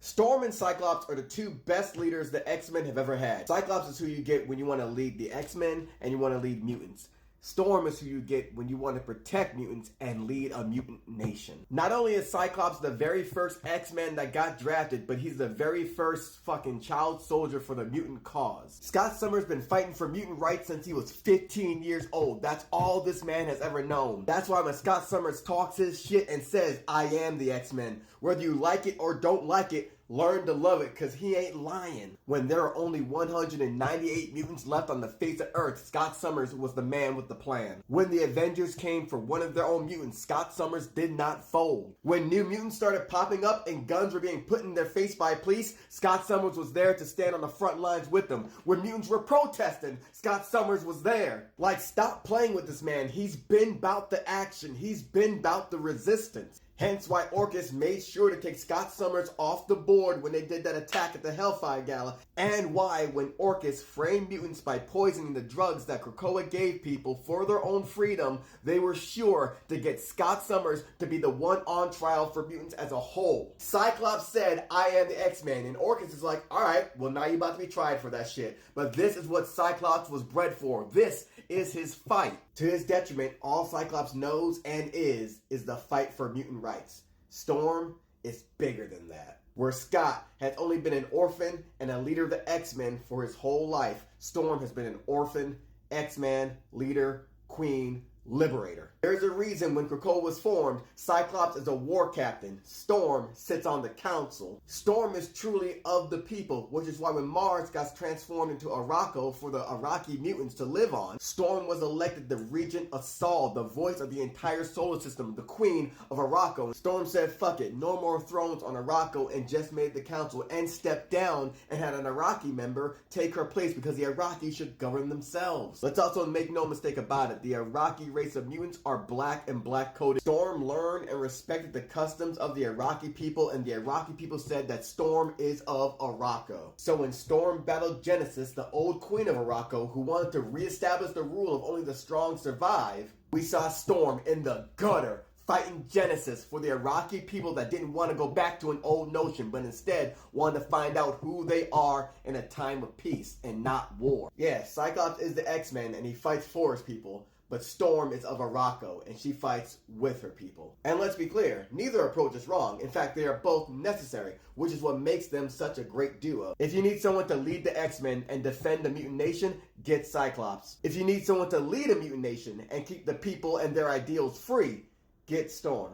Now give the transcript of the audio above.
Storm and Cyclops are the two best leaders the X-Men have ever had. Cyclops is who you get when you want to lead the X-Men and you want to lead mutants. Storm is who you get when you want to protect mutants and lead a mutant nation. Not only is Cyclops the very first X-Men that got drafted, but he's the very first fucking child soldier for the mutant cause. Scott Summers been fighting for mutant rights since he was 15 years old. That's all this man has ever known. That's why when Scott Summers talks his shit and says, "I am the X-Men," whether you like it or don't like it, learn to love it, cause he ain't lying. When there are only 198 mutants left on the face of Earth, Scott Summers was the man with the plan. When the Avengers came for one of their own mutants, Scott Summers did not fold. When new mutants started popping up and guns were being put in their face by police, Scott Summers was there to stand on the front lines with them. When mutants were protesting, Scott Summers was there. Like, stop playing with this man. He's been bout the action. He's been bout the resistance. Hence why Orchis made sure to take Scott Summers off the board when they did that attack at the Hellfire Gala, and why when Orchis framed mutants by poisoning the drugs that Krakoa gave people for their own freedom, they were sure to get Scott Summers to be the one on trial for mutants as a whole. Cyclops said, "I am the X-Men," and Orchis is like, alright, well now you're about to be tried for that shit. But this is what Cyclops was bred for. This is his fight. To his detriment, all Cyclops knows and is the fight for mutant rights. Storm is bigger than that. Where Scott has only been an orphan and a leader of the X-Men for his whole life, Storm has been an orphan, X-Man, leader, queen, liberator. There's a reason when Krakoa was formed, Cyclops is a war captain. Storm sits on the council. Storm is truly of the people, which is why when Mars got transformed into Arakko for the Araki mutants to live on, Storm was elected the Regent of Sol, the voice of the entire solar system, the queen of Arakko. Storm said, fuck it, no more thrones on Arakko, and just made the council and stepped down and had an Araki member take her place because the Araki should govern themselves. Let's also make no mistake about it, the Araki race of mutants are black and black-coded. Storm learned and respected the customs of the Araki people, and the Araki people said that Storm is of Arakko. So when Storm battled Genesis, the old queen of Arakko, who wanted to reestablish the rule of only the strong survive, we saw Storm in the gutter fighting Genesis for the Araki people that didn't want to go back to an old notion, but instead wanted to find out who they are in a time of peace and not war. Yeah, Cyclops is the X-Men and he fights for his people, but Storm is of Arakko, and she fights with her people. And let's be clear, neither approach is wrong. In fact, they are both necessary, which is what makes them such a great duo. If you need someone to lead the X-Men and defend the mutant nation, get Cyclops. If you need someone to lead a mutant nation and keep the people and their ideals free, get Storm.